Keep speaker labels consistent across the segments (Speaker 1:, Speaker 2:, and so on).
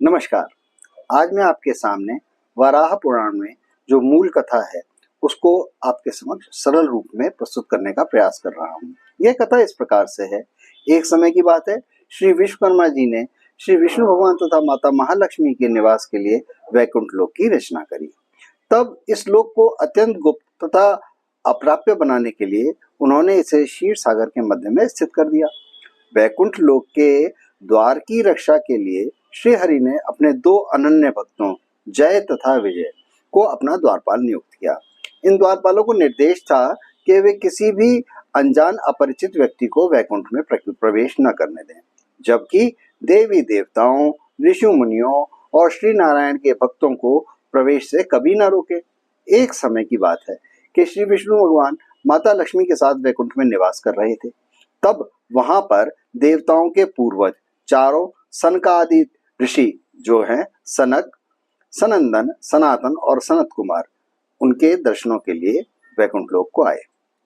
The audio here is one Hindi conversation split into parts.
Speaker 1: नमस्कार। आज मैं आपके सामने वराह पुराण में जो मूल कथा है उसको आपके समक्ष सरल रूप में प्रस्तुत करने का प्रयास कर रहा हूँ। यह कथा इस प्रकार से है। एक समय की बात है, श्री विश्वकर्मा जी ने श्री विष्णु भगवान तथा माता महालक्ष्मी के निवास के लिए वैकुंठ लोक की रचना करी। तब इस लोक को अत्यंत गुप्त तथा अप्राप्य बनाने के लिए उन्होंने इसे क्षीर सागर के मध्य में स्थित कर दिया। वैकुंठ लोक के द्वार की रक्षा के लिए श्री हरि ने अपने दो अनन्य भक्तों जय तथा विजय को अपना द्वारपाल नियुक्त किया। इन द्वारपालों को निर्देश था कि वे किसी भी अनजान अपरिचित व्यक्ति को वैकुंठ में प्रवेश न करने दें, जबकि देवी देवताओं, ऋषि मुनियों और श्री नारायण के भक्तों को प्रवेश से कभी न रोके। एक समय की बात है कि श्री विष्णु भगवान माता लक्ष्मी के साथ वैकुंठ में निवास कर रहे थे। तब वहां पर देवताओं के पूर्वज चारों सनकादि ऋषि जो हैं सनक, सनंदन, सनातन और सनत कुमार, उनके दर्शनों के लिए वैकुंठ लोक को आए।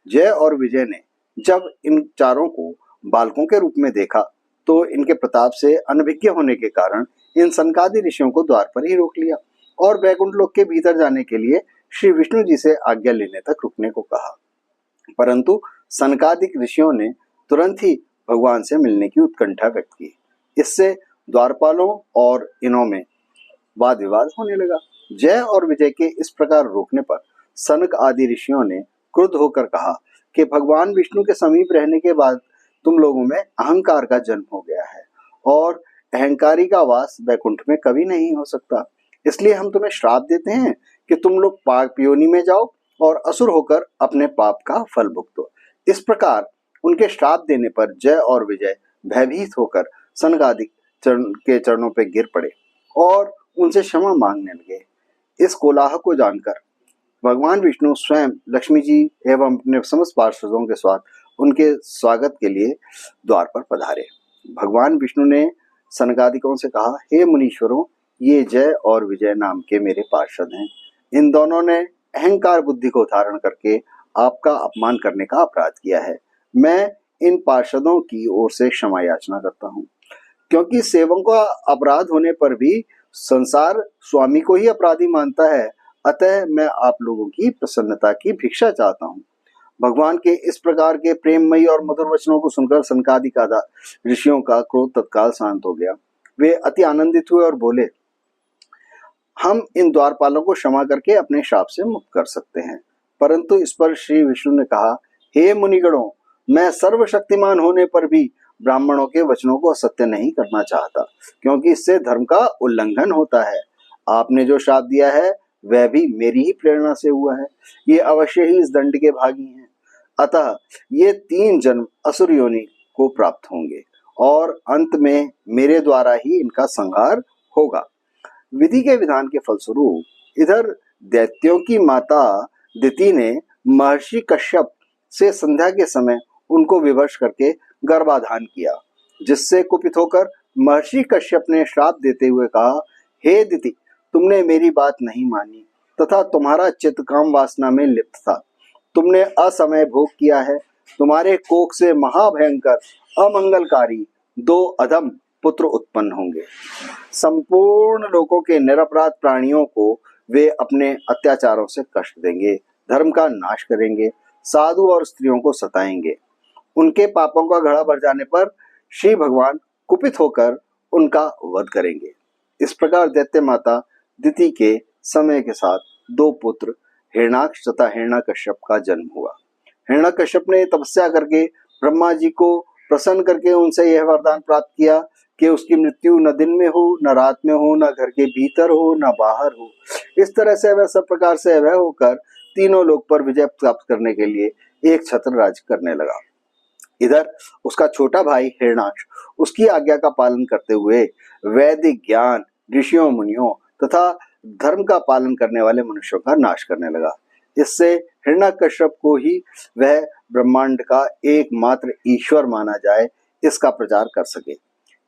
Speaker 1: जय और विजय ने जब इन चारों को बालकों के रूप में देखा तो इनके प्रताप से अनभिज्ञ होने के कारण इन सनकादि ऋषियों को द्वार पर ही रोक लिया और वैकुंठ लोक के भीतर जाने के लिए श्री विष्णु जी से आज्ञा लेने तक रुकने को कहा। परंतु सनकादिक ऋषियों ने तुरंत ही भगवान से मिलने की उत्कंठा व्यक्त की। इससे द्वारपालों और इनों में वाद विवाद होने लगा। जय और विजय के इस प्रकार रोकने पर सनक आदि ऋषियों ने क्रुद्ध होकर कहा कि भगवान विष्णु के समीप रहने के बाद तुम लोगों में अहंकार का जन्म हो गया है और अहंकारी का वास वैकुंठ में कभी नहीं हो सकता। इसलिए हम तुम्हें श्राप देते हैं कि तुम लोग पाप योनि में जाओ और असुर होकर अपने पाप का फल भुगतो। इस प्रकार उनके श्राप देने पर जय और विजय भयभीत होकर सनकादिक के चरणों पर गिर पड़े और उनसे क्षमा मांगने लगे। इस कोलाहल को जानकर भगवान विष्णु स्वयं लक्ष्मी जी एवं अपने समस्त पार्षदों के साथ उनके स्वागत के लिए द्वार पर पधारे। भगवान विष्णु ने सनकादिकों से कहा, हे मुनीश्वरों, ये जय और विजय नाम के मेरे पार्षद हैं। इन दोनों ने अहंकार बुद्धि को धारण करके आपका अपमान करने का अपराध किया है। मैं इन पार्षदों की ओर से क्षमा याचना करता हूँ, क्योंकि सेवकों का अपराध होने पर भी संसार स्वामी को ही अपराधी मानता है। अतः मैं आप लोगों की प्रसन्नता की भिक्षा चाहता हूँ। भगवान के इस प्रकार के प्रेममयी और मधुर वचनों को सुनकर सनकादिक ऋषियों का क्रोध तत्काल शांत हो गया। वे अति आनंदित हुए और बोले, हम इन द्वारपालों को क्षमा करके अपने श्राप से मुक्त कर सकते हैं। परंतु इस पर श्री विष्णु ने कहा, हे मुनिगणों, मैं सर्वशक्तिमान होने पर भी ब्राह्मणों के वचनों को असत्य नहीं करना चाहता, क्योंकि इससे धर्म का उल्लंघन होता है। आपने जो श्राप दिया है वह भी मेरी ही प्रेरणा से हुआ है। ये अवश्य ही इस दंड के भागी हैं। अतः ये 3 जन्म असुर योनि को प्राप्त होंगे और अंत में मेरे द्वारा ही इनका संहार होगा। विधि के विधान के फलस्वरूप इधर दैत्यों की माता दिति ने महर्षि कश्यप से संध्या के समय उनको विवश करके गर्भाधान किया, जिससे कुपित होकर महर्षि कश्यप ने श्राप देते हुए कहा, हे दिति, तुमने मेरी बात नहीं मानी तथा तुम्हारा चित्त काम वासना में लिप्त था। तुमने असमय भोग किया है। तुम्हारे कोख से महाभयंकर अमंगलकारी 2 अधम पुत्र उत्पन्न होंगे। संपूर्ण लोगों के निरपराध प्राणियों को वे अपने अत्याचारों से कष्ट देंगे, धर्म का नाश करेंगे, साधु और स्त्रियों को सताएंगे। उनके पापों का घड़ा भर जाने पर श्री भगवान कुपित होकर उनका वध करेंगे। इस प्रकार दैत्य माता दिति के समय के साथ 2 पुत्र हिरण्याक्ष तथा हिरण्यकश्यप का जन्म हुआ। हिरण्यकश्यप ने तपस्या करके ब्रह्मा जी को प्रसन्न करके उनसे यह वरदान प्राप्त किया कि उसकी मृत्यु न दिन में हो, न रात में हो, न घर के भीतर हो, न बाहर हो। इस तरह से वह सब प्रकार से वह होकर तीनों लोक पर विजय प्राप्त करने के लिए एक छत्र राज्य करने लगा। इधर उसका छोटा भाई हिरण्याक्ष उसकी आज्ञा का पालन करते हुए वैदिक ज्ञान, ऋषियों मुनियों तथा धर्म का पालन करने वाले मनुष्यों का नाश करने लगा। इससे हिरण्यकश्यप को ही वह ब्रह्मांड का एकमात्र ईश्वर माना जाए, इसका प्रचार कर सके।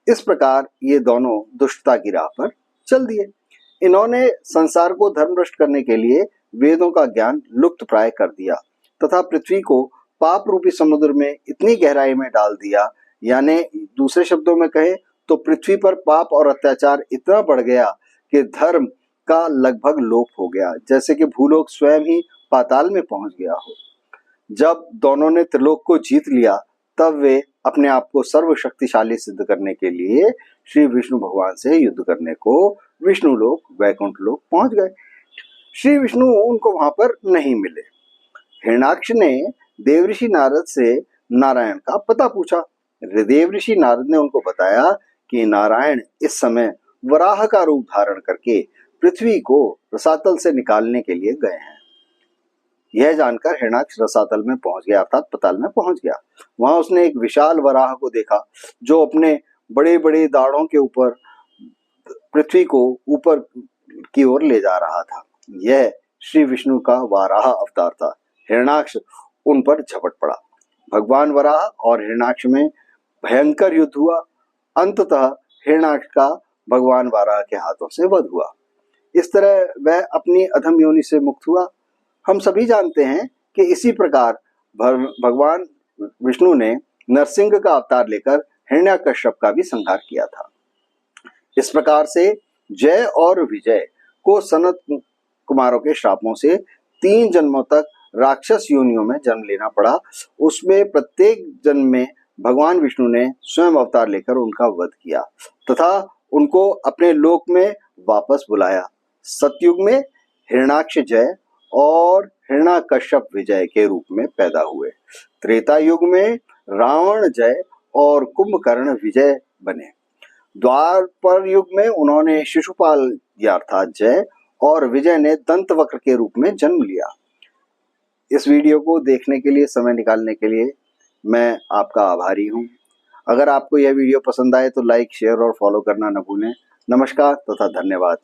Speaker 1: इस प्रकार ये दोनों दुष्टता की राह पर चल दिए। इन्होंने संसार को धर्म भ्रष्ट करने के लिए वेदों का ज्ञान लुप्त प्राय कर दिया तथा पृथ्वी को पाप रूपी समुद्र में इतनी गहराई में डाल दिया, यानी दूसरे शब्दों में कहें तो पृथ्वी पर पाप और अत्याचार इतना बढ़ गया कि धर्म का लगभग लोप हो गया, जैसे कि भूलोक स्वयं ही पाताल में पहुंच गया हो। जब दोनों ने त्रिलोक को जीत लिया तब वे अपने आप को सर्वशक्तिशाली सिद्ध करने के लिए श्री विष्णु भगवान से युद्ध करने को विष्णु लोक वैकुंठ लोक पहुंच गए। श्री विष्णु उनको वहां पर नहीं मिले। हिरण्याक्ष ने देवऋषि नारद से नारायण का पता पूछा। देवऋषि नारद ने उनको बताया कि नारायण इस समय वराह का रूप धारण करके पृथ्वी को रसातल से निकालने के लिए गए हैं। यह जानकर हिरण्याक्ष रसातल में पहुंच गया, अर्थात पताल में पहुंच गया। वहां उसने एक विशाल वराह को देखा जो अपने बड़े बड़े दाढ़ों के ऊपर पृथ्वी को ऊपर की ओर ले जा रहा था। यह श्री विष्णु का वाराह अवतार था। हिरण्याक्ष उन पर झपट पड़ा। भगवान वराह और हिरण्याक्ष में भयंकर युद्ध हुआ। अंततः हिरण्याक्ष का भगवान वराह के हाथों से वध हुआ। इस तरह वह अपनी अधम योनि से मुक्त हुआ। हम सभी जानते हैं कि इसी प्रकार भगवान विष्णु ने नरसिंह का अवतार लेकर हिरण्यकश्यप का भी संहार किया था। इस प्रकार से जय और विजय को सनत कुमारों के श्रापों से 3 जन्मों तक राक्षस योनियों में जन्म लेना पड़ा। उसमें प्रत्येक जन्म में भगवान विष्णु ने स्वयं अवतार लेकर उनका वध किया तथा उनको अपने लोक में वापस बुलाया। सतयुग में हिरण्याक्ष जय और हिरण्यकश्यप विजय के रूप में पैदा हुए। त्रेता युग में रावण जय और कुंभकर्ण विजय बने। द्वापर युग में उन्होंने शिशुपाल अर्थात जय और विजय ने दंतवक्र के रूप में जन्म लिया। इस वीडियो को देखने के लिए, समय निकालने के लिए मैं आपका आभारी हूँ। अगर आपको यह वीडियो पसंद आए तो लाइक, शेयर और फॉलो करना न भूलें। नमस्कार तथा धन्यवाद।